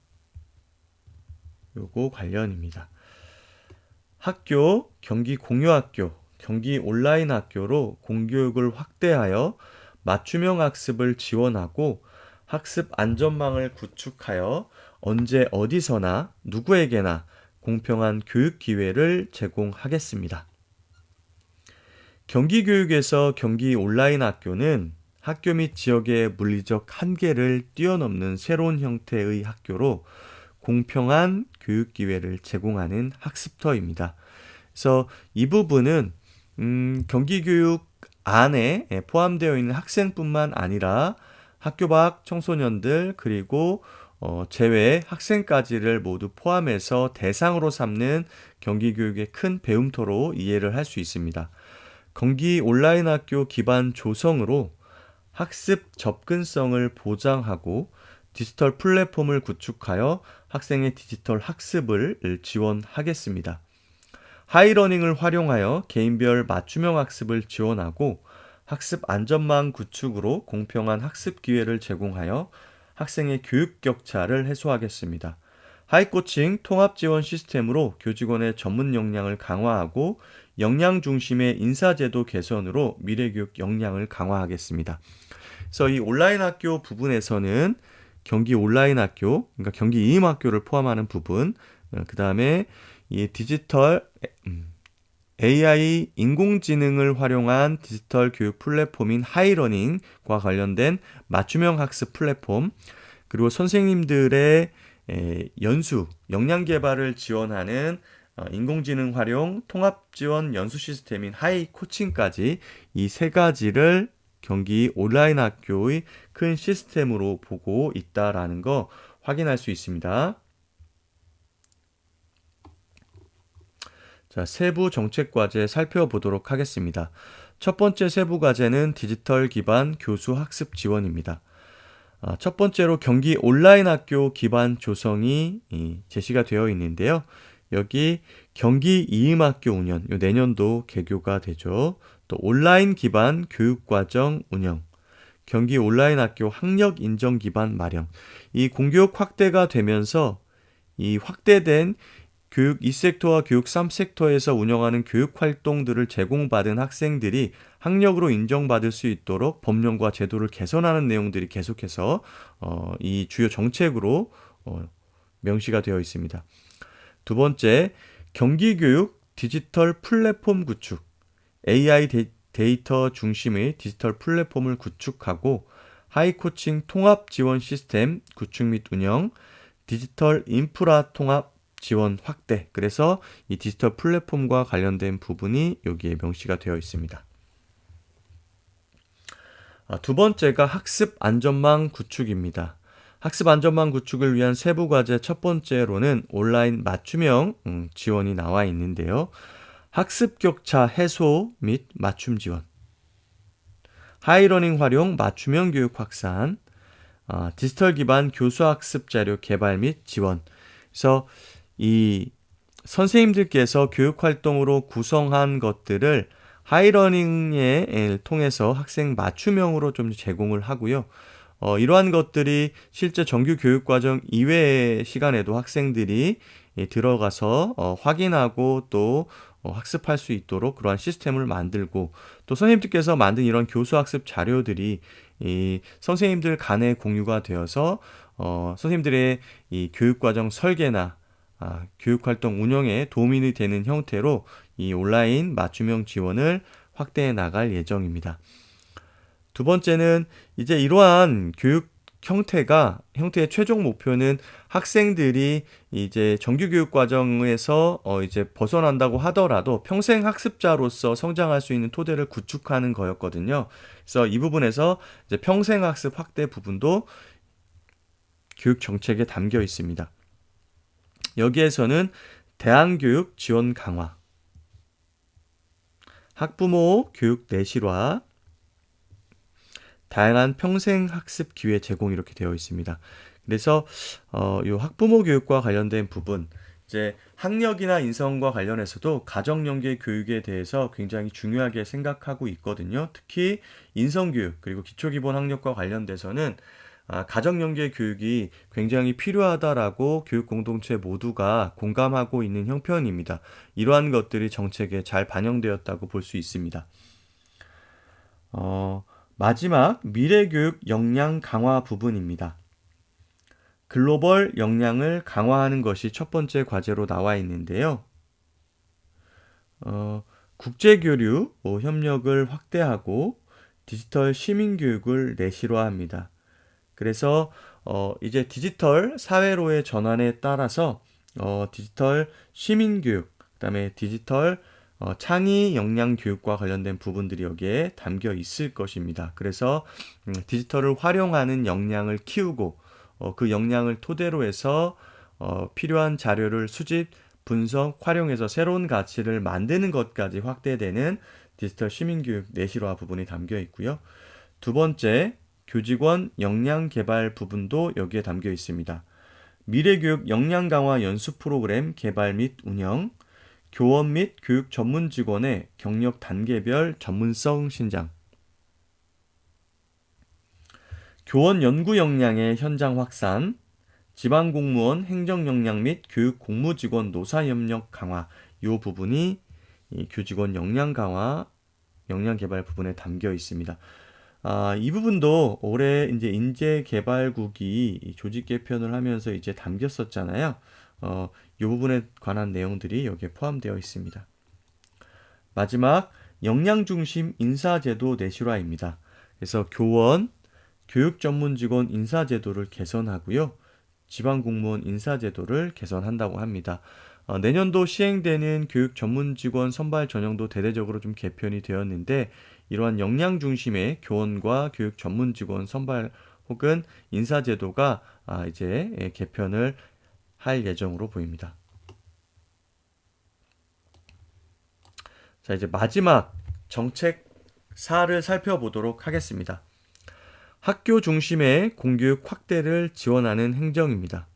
요거 관련입니다. 학교, 경기 공유학교, 경기 온라인 학교로 공교육을 확대하여 맞춤형 학습을 지원하고 학습 안전망을 구축하여 언제 어디서나 누구에게나 공평한 교육 기회를 제공하겠습니다. 경기교육에서 경기 온라인 학교는 학교 및 지역의 물리적 한계를 뛰어넘는 새로운 형태의 학교로 공평한 교육 기회를 제공하는 학습터입니다. 그래서 이 부분은 경기교육 안에 포함되어 있는 학생뿐만 아니라 학교 밖 청소년들 그리고 제외 학생까지를 모두 포함해서 대상으로 삼는 경기교육의 큰 배움터로 이해를 할 수 있습니다. 경기 온라인 학교 기반 조성으로 학습 접근성을 보장하고 디지털 플랫폼을 구축하여 학생의 디지털 학습을 지원하겠습니다. 하이러닝을 활용하여 개인별 맞춤형 학습을 지원하고 학습 안전망 구축으로 공평한 학습 기회를 제공하여 학생의 교육 격차를 해소하겠습니다. 하이코칭 통합 지원 시스템으로 교직원의 전문 역량을 강화하고 역량 중심의 인사제도 개선으로 미래교육 역량을 강화하겠습니다. 그래서 이 온라인 학교 부분에서는 경기 온라인 학교, 그러니까 경기 이음학교를 포함하는 부분, 그 다음에 이 디지털 AI 인공지능을 활용한 디지털 교육 플랫폼인 하이러닝과 관련된 맞춤형 학습 플랫폼, 그리고 선생님들의 연수, 역량 개발을 지원하는 인공지능 활용 통합 지원 연수 시스템인 하이 코칭까지 이 세 가지를 경기 온라인 학교의 큰 시스템으로 보고 있다라는 거 확인할 수 있습니다. 자, 세부 정책 과제 살펴보도록 하겠습니다. 첫 번째 세부 과제는 디지털 기반 교수 학습 지원입니다. 첫 번째로 경기 온라인 학교 기반 조성이 제시가 되어 있는데요. 여기 경기 이음학교 운영, 내년도 개교가 되죠. 또 온라인 기반 교육과정 운영, 경기 온라인 학교 학력 인정 기반 마련. 이 공교육 확대가 되면서 이 확대된 교육 2섹터와 교육 3섹터에서 운영하는 교육 활동들을 제공받은 학생들이 학력으로 인정받을 수 있도록 법령과 제도를 개선하는 내용들이 계속해서 이 주요 정책으로 명시가 되어 있습니다. 두 번째, 경기교육 디지털 플랫폼 구축, AI 데이터 중심의 디지털 플랫폼을 구축하고 하이코칭 통합 지원 시스템 구축 및 운영, 디지털 인프라 통합 지원 확대. 그래서 이 디지털 플랫폼과 관련된 부분이 여기에 명시가 되어 있습니다. 두 번째가 학습 안전망 구축입니다. 학습 안전망 구축을 위한 세부 과제 첫 번째로는 온라인 맞춤형 지원이 나와 있는데요. 학습 격차 해소 및 맞춤 지원, 하이러닝 활용 맞춤형 교육 확산, 디지털 기반 교수 학습 자료 개발 및 지원. 그래서 이 선생님들께서 교육 활동으로 구성한 것들을 하이러닝에 통해서 학생 맞춤형으로 좀 제공을 하고요. 이러한 것들이 실제 정규 교육 과정 이외의 시간에도 학생들이 들어가서 확인하고 또 학습할 수 있도록 그러한 시스템을 만들고, 또 선생님들께서 만든 이런 교수 학습 자료들이 이 선생님들 간에 공유가 되어서 선생님들의 이 교육 과정 설계나 교육 활동 운영에 도움이 되는 형태로 이 온라인 맞춤형 지원을 확대해 나갈 예정입니다. 두 번째는 이제 이러한 교육 형태의 최종 목표는 학생들이 이제 정규 교육 과정에서 이제 벗어난다고 하더라도 평생 학습자로서 성장할 수 있는 토대를 구축하는 거였거든요. 그래서 이 부분에서 이제 평생 학습 확대 부분도 교육 정책에 담겨 있습니다. 여기에서는 대안교육 지원 강화, 학부모 교육 내실화, 다양한 평생 학습 기회 제공 이렇게 되어 있습니다. 그래서 이 학부모 교육과 관련된 부분, 이제 학력이나 인성과 관련해서도 가정 연계 교육에 대해서 굉장히 중요하게 생각하고 있거든요. 특히 인성 교육 그리고 기초 기본 학력과 관련돼서는 가정 연계 교육이 굉장히 필요하다라고 교육 공동체 모두가 공감하고 있는 형편입니다. 이러한 것들이 정책에 잘 반영되었다고 볼 수 있습니다. 마지막 미래교육 역량 강화 부분입니다. 글로벌 역량을 강화하는 것이 첫 번째 과제로 나와 있는데요. 국제교류 협력을 확대하고 디지털 시민교육을 내실화합니다. 그래서 이제 디지털 사회로의 전환에 따라서 디지털 시민교육, 그다음에 디지털 창의 역량 교육과 관련된 부분들이 여기에 담겨 있을 것입니다. 그래서 디지털을 활용하는 역량을 키우고 그 역량을 토대로 해서 필요한 자료를 수집, 분석, 활용해서 새로운 가치를 만드는 것까지 확대되는 디지털 시민교육 내실화 부분이 담겨 있고요. 두 번째, 교직원 역량 개발 부분도 여기에 담겨 있습니다. 미래교육 역량 강화 연수 프로그램 개발 및 운영, 교원 및 교육 전문 직원의 경력 단계별 전문성 신장, 교원 연구 역량의 현장 확산, 지방 공무원 행정 역량 및 교육 공무 직원 노사 협력 강화, 이 부분이 이 교직원 역량 강화, 역량 개발 부분에 담겨 있습니다. 이 부분도 올해 이제 인재개발국이 조직 개편을 하면서 이제 담겼었잖아요. 이 부분에 관한 내용들이 여기에 포함되어 있습니다. 마지막, 역량 중심 인사제도 내실화입니다. 그래서 교원, 교육 전문 직원 인사제도를 개선하고요. 지방 공무원 인사제도를 개선한다고 합니다. 내년도 시행되는 교육 전문 직원 선발 전형도 대대적으로 좀 개편이 되었는데, 이러한 역량 중심의 교원과 교육 전문 직원 선발 혹은 인사제도가 이제 개편을 할 예정으로 보입니다. 자, 이제 마지막 정책 사를 살펴보도록 하겠습니다. 학교 중심의 공교육 확대를 지원하는 행정입니다.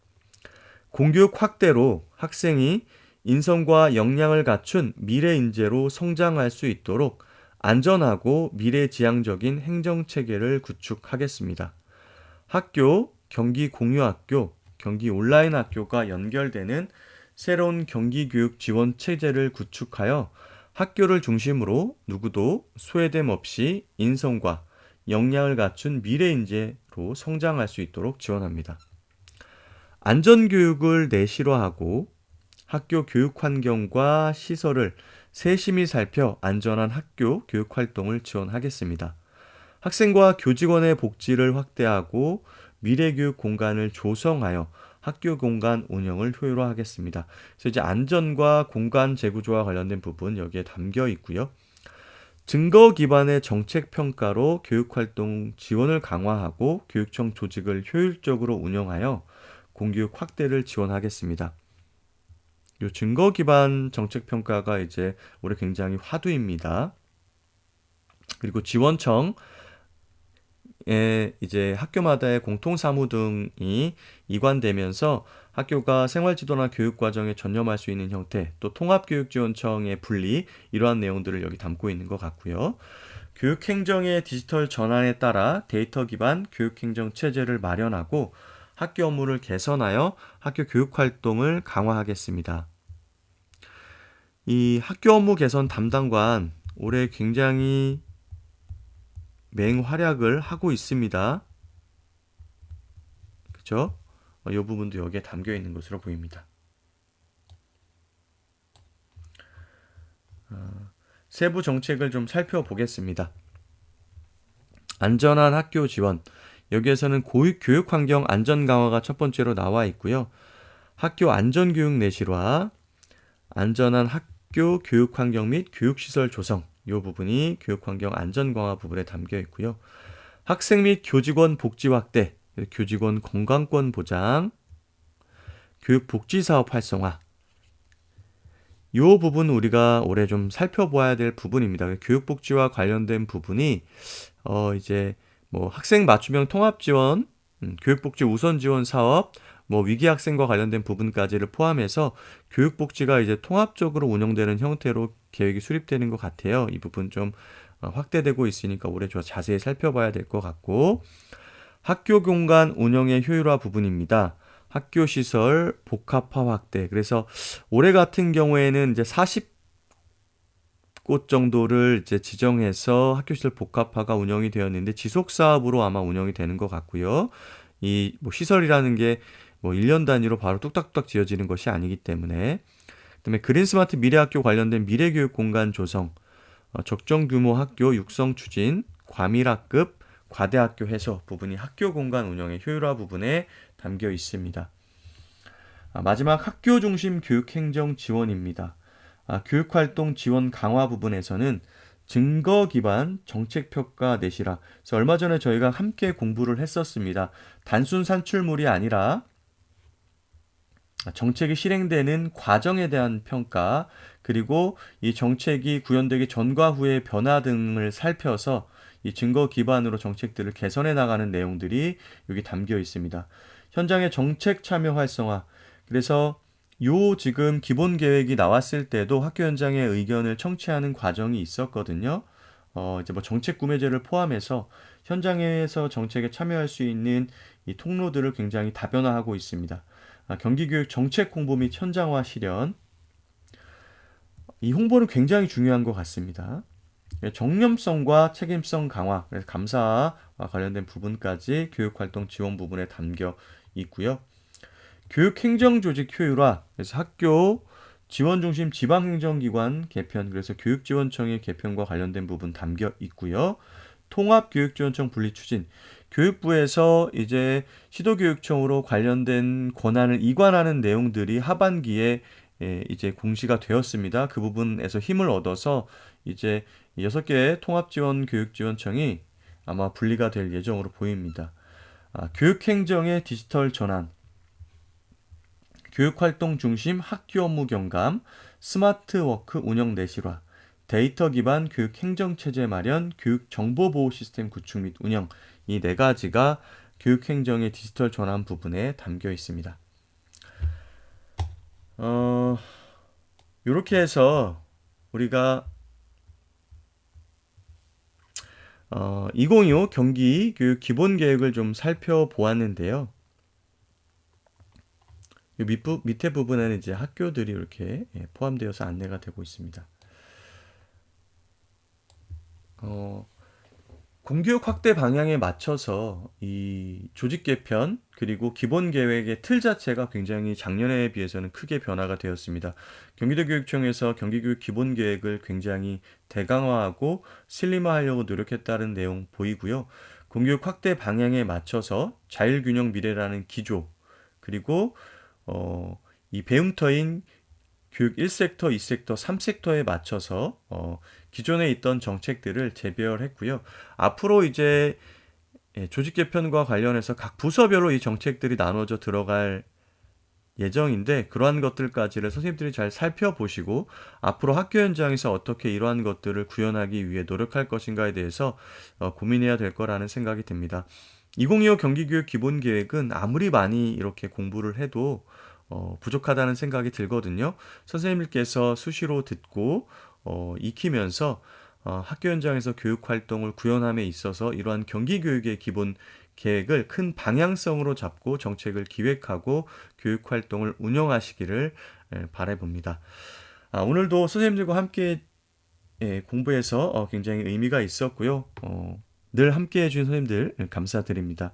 공교육 확대로 학생이 인성과 역량을 갖춘 미래 인재로 성장할 수 있도록 안전하고 미래지향적인 행정체계를 구축하겠습니다. 학교, 경기 공유학교, 경기 온라인 학교가 연결되는 새로운 경기교육 지원 체제를 구축하여 학교를 중심으로 누구도 소외됨 없이 인성과 역량을 갖춘 미래 인재로 성장할 수 있도록 지원합니다. 안전교육을 내실화하고 학교 교육 환경과 시설을 세심히 살펴 안전한 학교 교육 활동을 지원하겠습니다. 학생과 교직원의 복지를 확대하고 미래교육 공간을 조성하여 학교 공간 운영을 효율화하겠습니다. 그래서 이제 안전과 공간 재구조와 관련된 부분 여기에 담겨 있고요. 증거 기반의 정책 평가로 교육활동 지원을 강화하고 교육청 조직을 효율적으로 운영하여 공교육 확대를 지원하겠습니다. 이 증거 기반 정책 평가가 이제 올해 굉장히 화두입니다. 그리고 지원청에 이제 학교마다의 공통 사무 등이 이관되면서 학교가 생활지도나 교육 과정에 전념할 수 있는 형태, 또 통합교육지원청의 분리, 이러한 내용들을 여기 담고 있는 것 같고요. 교육행정의 디지털 전환에 따라 데이터 기반 교육행정 체제를 마련하고 학교 업무를 개선하여 학교 교육 활동을 강화하겠습니다. 이 학교 업무 개선 담당관 올해 굉장히 맹활약을 하고 있습니다. 그렇죠? 이 부분도 여기에 담겨 있는 것으로 보입니다. 세부 정책을 좀 살펴보겠습니다. 안전한 학교 지원. 여기에서는 교육 환경 안전 강화가 첫 번째로 나와 있고요. 학교 안전교육 내실화, 안전한 학교 교육 환경 및 교육시설 조성, 이 부분이 교육 환경 안전 강화 부분에 담겨 있고요. 학생 및 교직원 복지 확대, 교직원 건강권 보장, 교육 복지 사업 활성화. 이 부분 우리가 올해 좀 살펴봐야 될 부분입니다. 교육 복지와 관련된 부분이 이제 뭐 학생 맞춤형 통합 지원, 교육 복지 우선 지원 사업, 뭐 위기 학생과 관련된 부분까지를 포함해서 교육 복지가 이제 통합적으로 운영되는 형태로 계획이 수립되는 것 같아요. 이 부분 좀 확대되고 있으니까 올해 좀 자세히 살펴봐야 될 것 같고, 학교 공간 운영의 효율화 부분입니다. 학교 시설 복합화 확대. 그래서 올해 같은 경우에는 이제 40곳 정도를 이제 지정해서 학교 시설 복합화가 운영이 되었는데 지속 사업으로 아마 운영이 되는 것 같고요. 이 뭐 시설이라는 게 뭐 1년 단위로 바로 뚝딱뚝딱 지어지는 것이 아니기 때문에, 그다음에 그린 스마트 미래 학교 관련된 미래 교육 공간 조성, 적정 규모 학교 육성 추진, 과밀학급 과대학교 해소 부분이 학교 공간 운영의 효율화 부분에 담겨 있습니다. 마지막 학교 중심 교육행정 지원입니다. 교육활동 지원 강화 부분에서는 증거 기반 정책 평가 내실화. 그래서 얼마 전에 저희가 함께 공부를 했었습니다. 단순 산출물이 아니라 정책이 실행되는 과정에 대한 평가, 그리고 이 정책이 구현되기 전과 후의 변화 등을 살펴서 이 증거 기반으로 정책들을 개선해 나가는 내용들이 여기 담겨 있습니다. 현장의 정책 참여 활성화. 그래서 요 지금 기본 계획이 나왔을 때도 학교 현장의 의견을 청취하는 과정이 있었거든요. 이제 뭐 정책 구매제를 포함해서 현장에서 정책에 참여할 수 있는 이 통로들을 굉장히 다변화하고 있습니다. 경기교육 정책 홍보 및 현장화 실현. 이 홍보는 굉장히 중요한 것 같습니다. 정념성과 책임성 강화, 그래서 감사와 관련된 부분까지 교육활동 지원 부분에 담겨 있고요. 교육행정조직 효율화, 그래서 학교 지원 중심 지방행정기관 개편, 그래서 교육지원청의 개편과 관련된 부분 담겨 있고요. 통합교육지원청 분리 추진, 교육부에서 이제 시도교육청으로 관련된 권한을 이관하는 내용들이 하반기에 이제 공시가 되었습니다. 그 부분에서 힘을 얻어서 이제 6개의 통합지원교육지원청이 아마 분리가 될 예정으로 보입니다. 교육행정의 디지털 전환, 교육활동 중심 학교 업무 경감, 스마트워크 운영 내실화, 데이터 기반 교육 행정체제 마련, 교육 정보보호 시스템 구축 및 운영, 이 네 가지가 교육행정의 디지털 전환 부분에 담겨 있습니다. 이렇게 해서 우리가 2025 경기 교육 기본 계획을 좀 살펴보았는데요. 이 밑에 부분에는 이제 학교들이 이렇게 포함되어서 안내가 되고 있습니다. 공교육 확대 방향에 맞춰서 이 조직 개편 그리고 기본 계획의 틀 자체가 굉장히 작년에 비해서는 크게 변화가 되었습니다. 경기도교육청에서 경기교육 기본 계획을 굉장히 대강화하고 슬림화하려고 노력했다는 내용 보이고요. 공교육 확대 방향에 맞춰서 자율균형 미래라는 기조, 그리고 이 배움터인 교육 1섹터, 2섹터, 3섹터에 맞춰서 기존에 있던 정책들을 재배열했고요. 앞으로 이제 조직 개편과 관련해서 각 부서별로 이 정책들이 나눠져 들어갈 예정인데 그러한 것들까지를 선생님들이 잘 살펴보시고 앞으로 학교 현장에서 어떻게 이러한 것들을 구현하기 위해 노력할 것인가에 대해서 고민해야 될 거라는 생각이 듭니다. 2025 경기교육 기본계획은 아무리 많이 이렇게 공부를 해도 부족하다는 생각이 들거든요. 선생님들께서 수시로 듣고 익히면서 학교 현장에서 교육 활동을 구현함에 있어서 이러한 경기교육의 기본 계획을 큰 방향성으로 잡고 정책을 기획하고 교육 활동을 운영하시기를 바라봅니다. 오늘도 선생님들과 함께 공부해서 굉장히 의미가 있었고요. 늘 함께 해주신 선생님들 감사드립니다.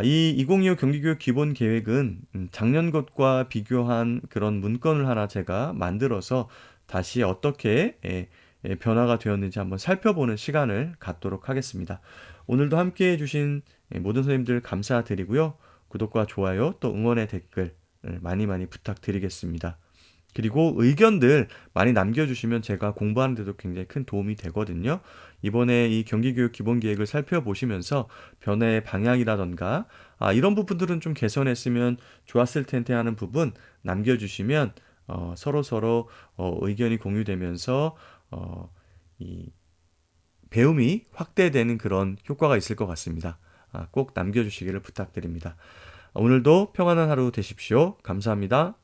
이 2025 경기교육 기본 계획은 작년 것과 비교한 그런 문건을 하나 제가 만들어서 다시 어떻게 변화가 되었는지 한번 살펴보는 시간을 갖도록 하겠습니다. 오늘도 함께 해주신 모든 선생님들 감사드리고요. 구독과 좋아요 또 응원의 댓글 많이 많이 부탁드리겠습니다. 그리고 의견들 많이 남겨주시면 제가 공부하는 데도 굉장히 큰 도움이 되거든요. 이번에 이 경기교육 기본계획을 살펴보시면서 변화의 방향이라던가 이런 부분들은 좀 개선했으면 좋았을 텐데 하는 부분 남겨주시면 서로 의견이 공유되면서 이 배움이 확대되는 그런 효과가 있을 것 같습니다. 꼭 남겨주시기를 부탁드립니다. 오늘도 평안한 하루 되십시오. 감사합니다.